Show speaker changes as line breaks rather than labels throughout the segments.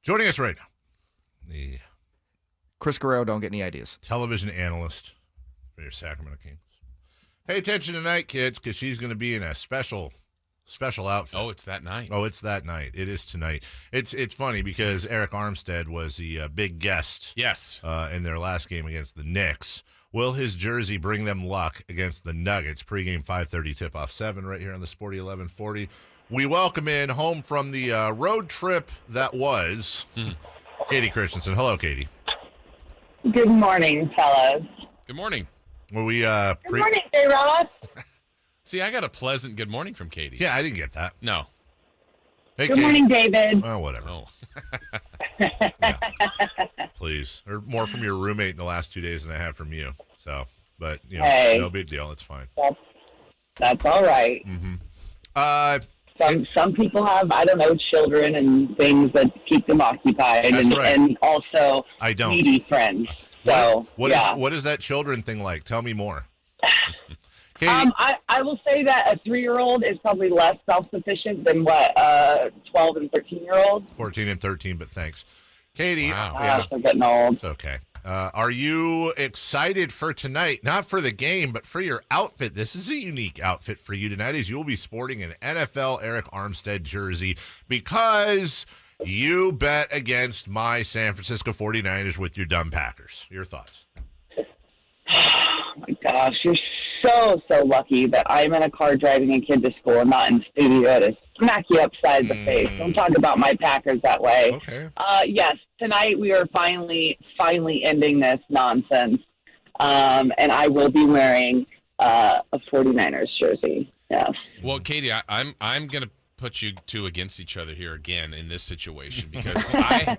Joining us right now, the
Chris Guerrero, don't get any ideas.
television analyst for your Sacramento Kings. Pay attention tonight, kids, because she's going to be in a special outfit.
Oh, it's that night.
Oh, it's that night. It is tonight. It's funny because Eric Armstead was the big guest.
Yes.
In their last game against the Knicks. Will his jersey bring them luck against the Nuggets? Pregame 5:30 tip-off 7 right here on the Sporty 1140. We welcome in home from the road trip that was Kayte Christensen. Hello, Kayte.
Good morning, fellas.
Good morning.
Were we
Good morning, J-Ross.
See, I got a pleasant good morning from Kayte.
Yeah, I didn't get that.
No.
Hey,
Good
Kayte.
morning, David.
Oh, whatever.
Oh.
Yeah. Please. Or more from your roommate in the last 2 days than I have from you. So, but,
Hey.
no big deal. It's fine.
That's all right. Some people have, children and things that keep them occupied,
That's
and,
right.
and also
I don't.
needy friends. So,
What is that children thing like? Tell me more. Kayte,
I will say that a 3-year-old is probably less self-sufficient than what 12 and 13-year-old.
14 and 13, but thanks. Kayte,
Wow.
They're getting old.
it's okay. Are you excited for tonight? Not for the game, but for your outfit. This is a unique outfit for you tonight, as you will be sporting an NFL Eric Armstead jersey because you bet against my San Francisco 49ers with your dumb Packers. Your thoughts?
Oh my gosh, you're so lucky that I'm in a car driving a kid to school and not in studio to smack you upside the face. Don't talk about my Packers that way.
Okay.
Yes, tonight we are finally ending this nonsense, and I will be wearing a 49ers jersey. Yes.
Well, Kayte, I'm going to put you two against each other here again in this situation because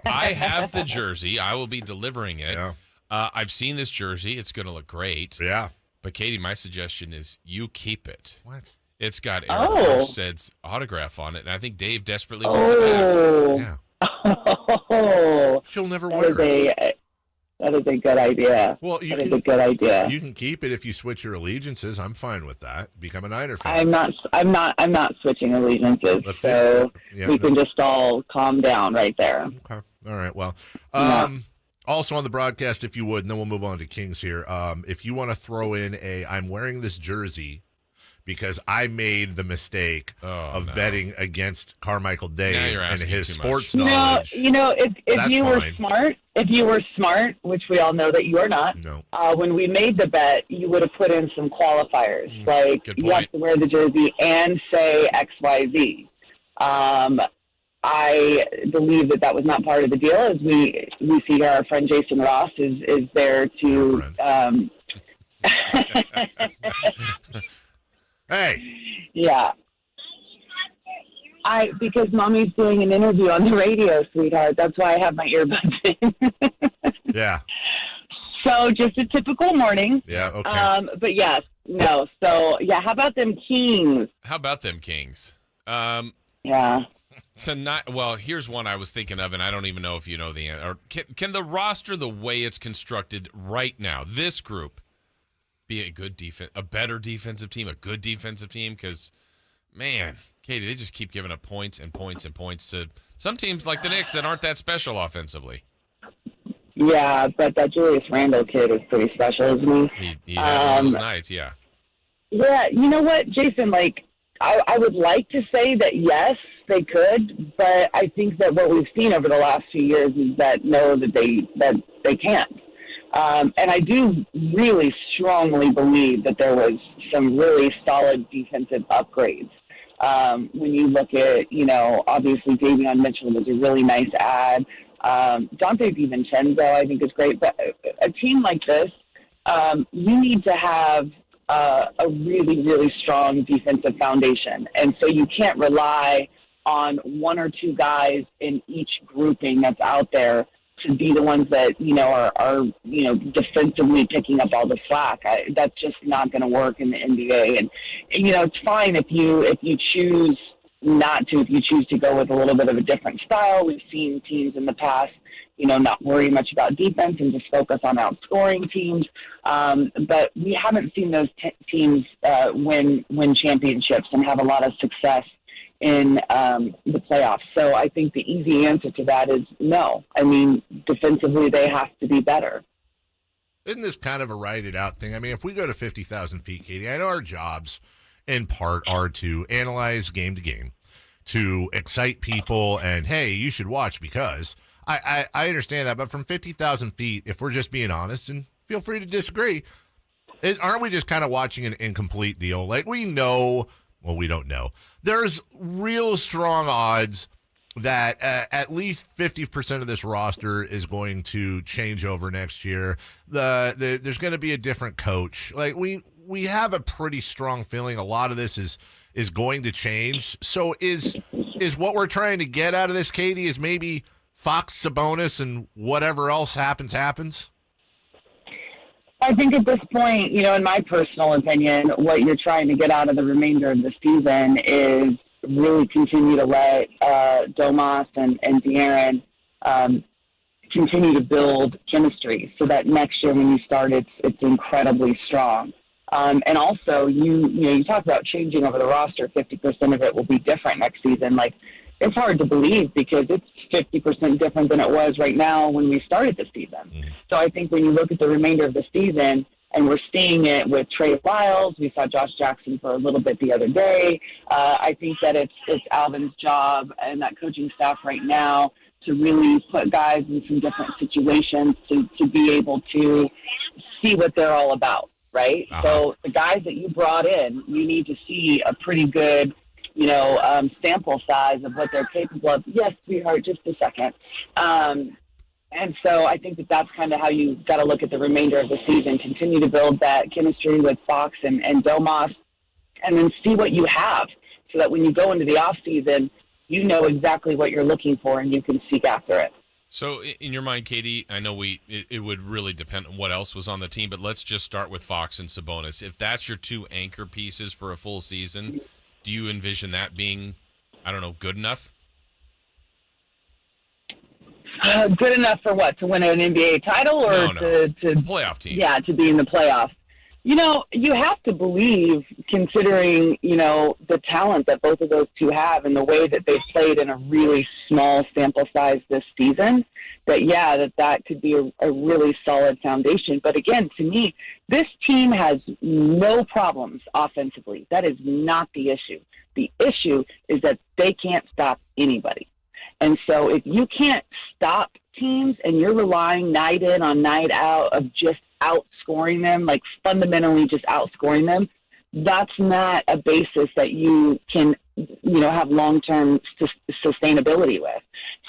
I have the jersey. I will be delivering it.
Yeah.
I've seen this jersey. It's going to look great.
Yeah.
But, Kayte, my suggestion is you keep it.
What?
It's got Eric Armstead's autograph on it, and I think Dave desperately wants it back.
Yeah.
Oh,
She'll never wear it.
that is a good idea.
Well,
That is a good idea.
You can keep it if you switch your allegiances. I'm fine with that. Become a Niner fan.
I'm not switching allegiances, so we can just all calm down right there.
Okay. All right. Well,
Yeah.
also on the broadcast, if you would, and then we'll move on to Kings here. If you want to throw in I'm wearing this jersey because I made the mistake of betting against Carmichael Dave and his sports knowledge.
If you were
fine.
smart, which we all know that you are not.
No.
When we made the bet, you would have put in some qualifiers, like
Good
you have
point.
to wear the jersey and say XYZ. I believe that was not part of the deal. As we see here, our friend Jason Ross is there to.
Hey.
Yeah. Because mommy's doing an interview on the radio, sweetheart. That's why I have my earbuds in.
Yeah.
So just a typical morning.
Yeah. Okay.
But yes, no. So yeah, how about them Kings?
How about them Kings?
Yeah.
Tonight, well, here's one I was thinking of, and I don't even know if you know the answer. Can the roster, the way it's constructed right now, this group, be a better defensive team, a good defensive team? Because, man, Kayte, they just keep giving up points and points and points to some teams like the Knicks that aren't that special offensively.
Yeah, but that Julius Randle kid is pretty special, isn't he?
He had one of those nights, yeah.
Yeah, you know what, Jason? I would like to say that yes, they could, but I think that what we've seen over the last few years is that they can't. And I do really strongly believe that there was some really solid defensive upgrades. When you look at, obviously Davion Mitchell was a really nice add. Dante DiVincenzo, I think, is great. But a team like this, you need to have a really, really strong defensive foundation. And so you can't rely on one or two guys in each grouping that's out there to be the ones that, are defensively picking up all the slack. That's just not going to work in the NBA. And, it's fine if you choose not to, if you choose to go with a little bit of a different style. We've seen teams in the past, not worry much about defense and just focus on outscoring teams. But we haven't seen those teams win championships and have a lot of success in the playoffs. So I think the easy answer to that is no. I mean, defensively, they have to be better.
Isn't this kind of a write-it out thing? I mean, if we go to 50,000 feet, Katie, I know our jobs in part are to analyze game to game, to excite people, and, hey, you should watch because I understand that. But from 50,000 feet, if we're just being honest, and feel free to disagree, aren't we just kind of watching an incomplete deal? Like, we know, well, we don't know. There's real strong odds that at least 50% of this roster is going to change over next year. There's going to be a different coach. Like, we have a pretty strong feeling a lot of this is going to change. So is what we're trying to get out of this, Katie, is maybe Fox, Sabonis, and whatever else happens?
I think at this point, in my personal opinion, what you're trying to get out of the remainder of the season is really continue to let Domas and De'Aaron continue to build chemistry so that next year when you start, it's incredibly strong. And also, you talk about changing over the roster. 50% of it will be different next season. Like, it's hard to believe because it's 50% different than it was right now when we started the season. Mm. So I think when you look at the remainder of the season, and we're seeing it with Trey Lyles, we saw Josh Jackson for a little bit the other day. I think that it's Alvin's job and that coaching staff right now to really put guys in some different situations to be able to see what they're all about, right? Uh-huh. So the guys that you brought in, you need to see a pretty good, sample size of what they're capable of. Yes, sweetheart, just a second. And so I think that's kind of how you got to look at the remainder of the season. Continue to build that chemistry with Fox and Domas, and then see what you have so that when you go into the offseason, you know exactly what you're looking for and you can seek after it.
So in your mind, Katie, I know it would really depend on what else was on the team, but let's just start with Fox and Sabonis. If that's your two anchor pieces for a full season, do you envision that being, good enough?
Good enough for what? To win an NBA title or
no.
to
playoff team?
Yeah, to be in the playoffs. You have to believe, considering, the talent that both of those two have and the way that they've played in a really small sample size this season, that could be a really solid foundation. But again, to me, this team has no problems offensively. That is not the issue. The issue is that they can't stop anybody. And so if you can't stop teams and you're relying night in on night out of just outscoring them, like fundamentally just outscoring them, that's not a basis that you can, have long-term sustainability with.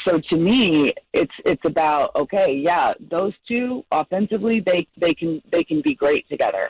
So to me, it's about, those two offensively, they can be great together.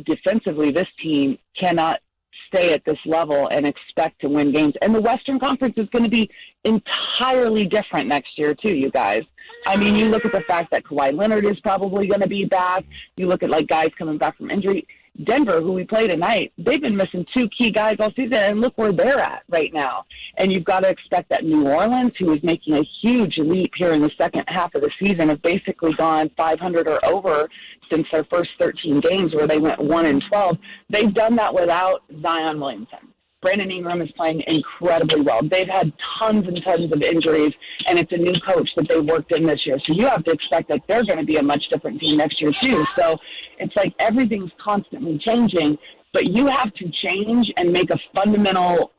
Defensively, this team cannot stay at this level and expect to win games. And the Western Conference is going to be entirely different next year too, you guys. I mean, you look at the fact that Kawhi Leonard is probably going to be back. You look at guys coming back from injury. Denver, who we play tonight, they've been missing two key guys all season, and look where they're at right now. And you've got to expect that New Orleans, who is making a huge leap here in the second half of the season, have basically gone 500 or over since their first 13 games where they went 1-12. They've done that without Zion Williamson. Brandon Ingram is playing incredibly well. They've had tons and tons of injuries, and it's a new coach that they worked in this year. So you have to expect that they're going to be a much different team next year too. So it's like everything's constantly changing, but you have to change and make a fundamental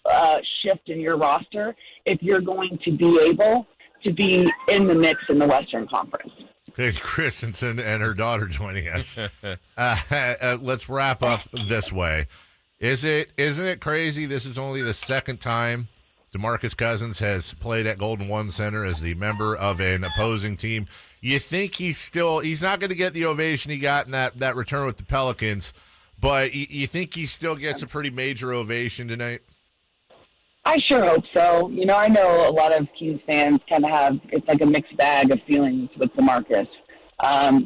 shift in your roster if you're going to be able to be in the mix in the Western Conference.
Kayte Christensen and her daughter joining us. Let's wrap up this way. Isn't it crazy? This is only the second time DeMarcus Cousins has played at Golden One Center as the member of an opposing team. You think he's not going to get the ovation he got in that return with the Pelicans, but you think he still gets a pretty major ovation tonight?
I sure hope so. I know a lot of Kings fans kind of have, it's like a mixed bag of feelings with DeMarcus.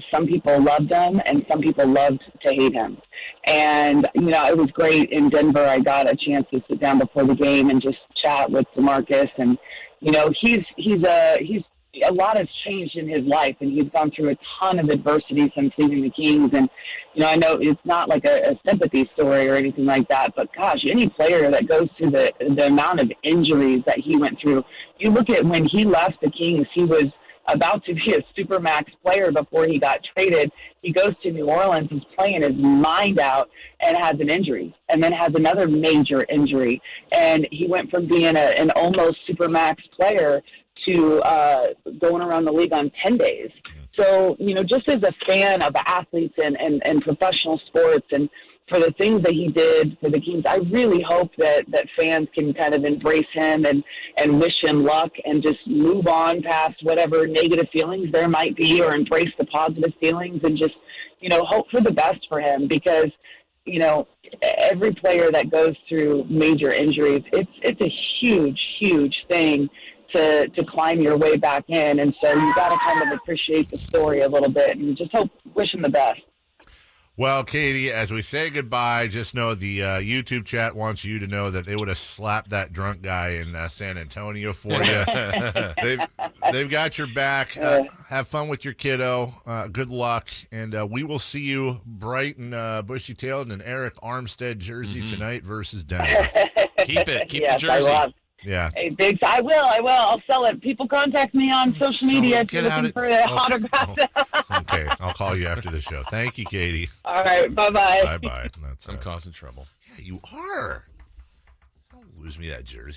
Some people loved him, and some people loved to hate him. And, it was great in Denver. I got a chance to sit down before the game and just chat with DeMarcus. And, he's a lot has changed in his life, and he's gone through a ton of adversity since leaving the Kings. And, I know it's not like a sympathy story or anything like that, but gosh, any player that goes through the amount of injuries that he went through, you look at when he left the Kings, he was about to be a supermax player before he got traded. He goes to New Orleans, is playing his mind out, and has an injury, and then has another major injury. And he went from being an almost supermax player to going around the league on 10 days. So, just as a fan of athletes and professional sports, and for the things that he did for the Kings, I really hope that fans can kind of embrace him and wish him luck and just move on past whatever negative feelings there might be, or embrace the positive feelings and just, hope for the best for him, because, every player that goes through major injuries, it's a huge, huge thing to climb your way back in. And so you got to kind of appreciate the story a little bit and just wish him the best.
Well, Kayte, as we say goodbye, just know the YouTube chat wants you to know that they would have slapped that drunk guy in San Antonio for you. They've got your back. Have fun with your kiddo. Good luck. And we will see you bright and bushy-tailed in an Eric Armstead jersey tonight versus Denver.
Keep the jersey.
I will.
Yeah.
Hey, Biggs, I will. I'll sell it. People contact me on social media if you're looking for the autograph.
Okay, I'll call you after the show. Thank you, Kayte.
All right, bye-bye.
Bye-bye.
I'm causing trouble.
Yeah, you are. Don't lose me that jersey.